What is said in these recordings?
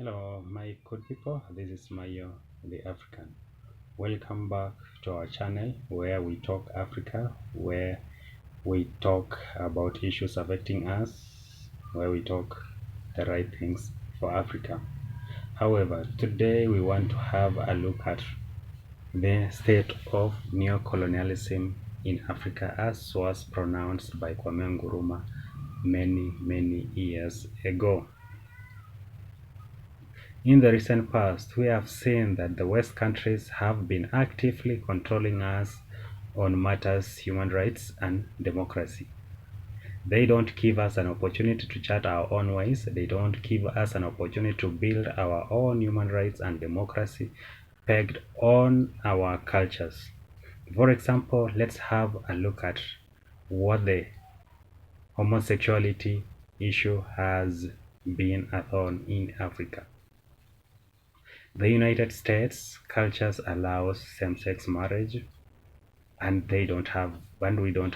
Hello, my good people. This is Mayo, the African. Welcome back to our channel where we talk Africa, where we talk about issues affecting us, where we talk the right things for Africa. However, today we want to have a look at the state of neocolonialism in Africa as was pronounced by Kwame Nkrumah many years ago. In the recent past, we have seen that the West countries have been actively controlling us on matters human rights and democracy. They don't give us an opportunity to chart our own ways. They don't give us an opportunity to build our own human rights and democracy pegged on our cultures. For example, let's have a look at what the homosexuality issue has been a thorn in Africa. The United States cultures allows same-sex marriage and we don't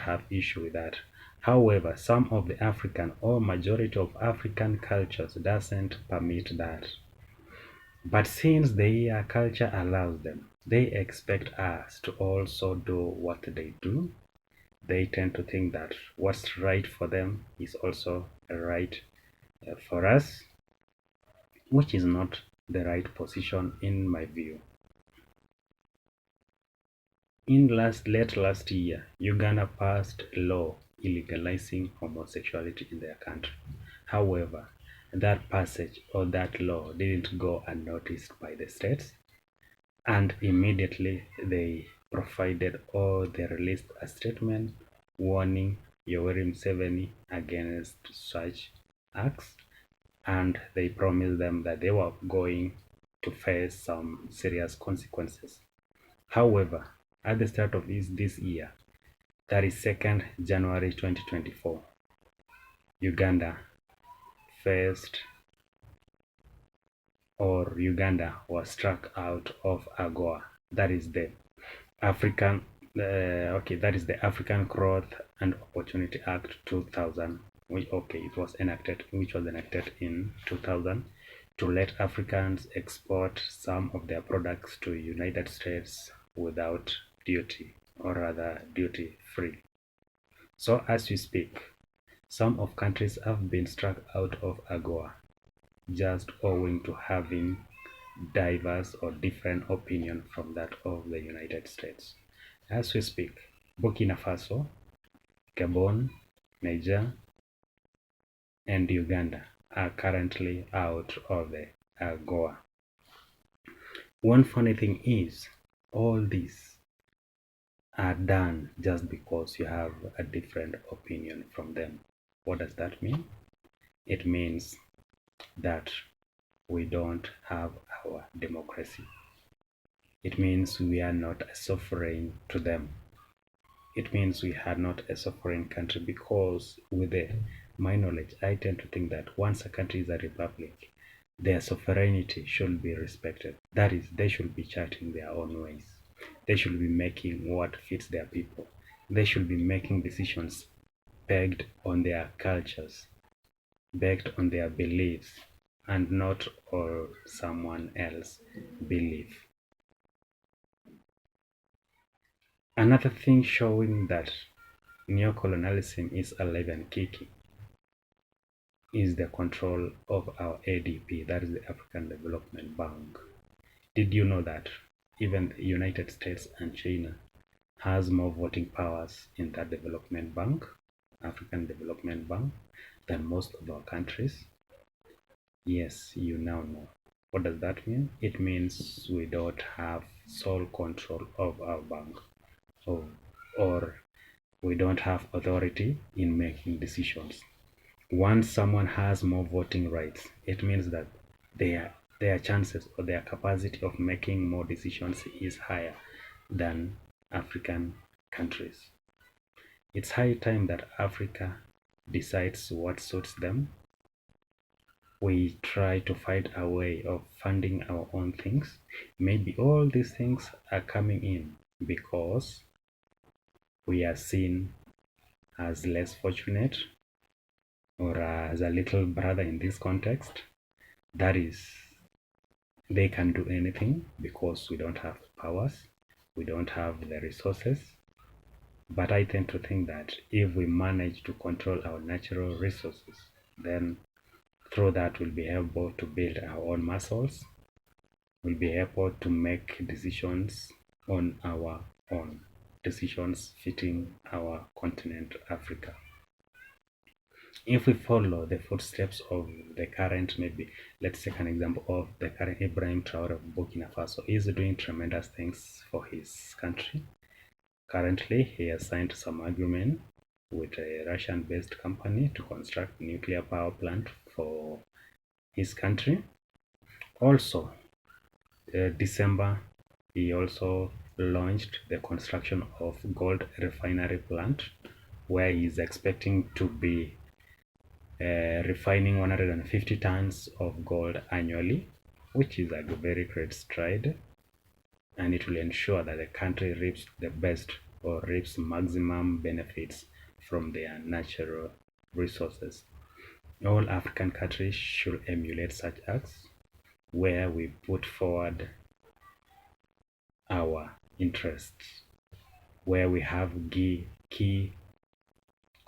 have issue with that. However, some of the African or majority of African cultures doesn't permit that. But since their culture allows them, they expect us to also do what they do. They tend to think that what's right for them is also right for us, which is not the right position in my view. In late last year, Uganda passed a law illegalizing homosexuality in their country. However, that passage or that law didn't go unnoticed by the states, and immediately they released a statement warning Yoweri Museveni against such acts, and they promised them that they were going to face some serious consequences. However, at the start of this year, that is 2nd January 2024, Uganda faced Uganda was struck out of AGOA. That is the African that is the African Growth and Opportunity Act 2000, which was enacted in 2000 to let Africans export some of their products to United States without duty, or rather duty free. So as we speak, some of countries have been struck out of AGOA just owing to having diverse or different opinion from that of the United States. As we speak, Burkina Faso, Gabon, Niger, and Uganda are currently out of the AGOA. One funny thing is, all these are done just because you have a different opinion from them. What does that mean? It means that we don't have our democracy. It means we are not a sovereign to them. It means we are not a sovereign country, because with my knowledge, I tend to think that once a country is a republic, their sovereignty should be respected. That is, they should be charting their own ways. They should be making what fits their people. They should be making decisions pegged on their cultures, pegged on their beliefs, and not on someone else's belief. Another thing showing that neocolonialism is alive and kicking is the control of our ADB, that is the African Development Bank. Did you know that even the United States and China has more voting powers in that development bank, African Development Bank, than most of our countries? Yes, you now know. What does that mean? It means we don't have sole control of our bank, or we don't have authority in making decisions. Once someone has more voting rights, it means that their chances or their capacity of making more decisions is higher than African countries. It's high time that Africa decides what suits them. We try to find a way of funding our own things. Maybe all these things are coming in because we are seen as less fortunate, or as a little brother in this context. That is they can do anything because we don't have powers, we don't have the resources. But I tend to think that if we manage to control our natural resources, then through that we'll be able to build our own muscles, we'll be able to make decisions on our own, decisions fitting our continent, Africa. If we follow the footsteps of the current, maybe let's take an example of the current Ibrahim Traore of Burkina Faso. He's doing tremendous things for his country. Currently, he has signed some agreement with a Russian-based company to construct nuclear power plant for his country. Also, December, he also launched the construction of gold refinery plant, where he is expecting to be refining 150 tons of gold annually, which is a very great stride, and it will ensure that the country reaps the best or reaps maximum benefits from their natural resources. All African countries should emulate such acts where we put forward our interests, where we have key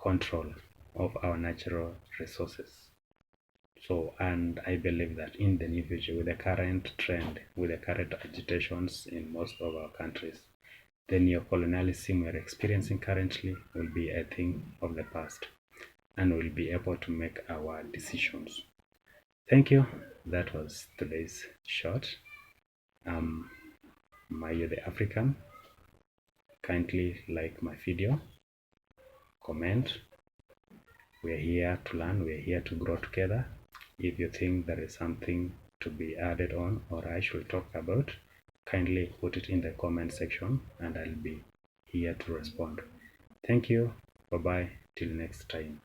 control of our natural resources. So, and I believe that in the near future, with the current trend, with the current agitations in most of our countries, the neocolonialism we're experiencing currently will be a thing of the past, and we'll be able to make our decisions. Thank you. That was today's short. Mayo the African. Kindly like my video, comment. We're here to learn, we're here to grow together. If you think there is something to be added on or I should talk about, kindly put it in the comment section and I'll be here to respond. Thank you. Bye bye. Till next time.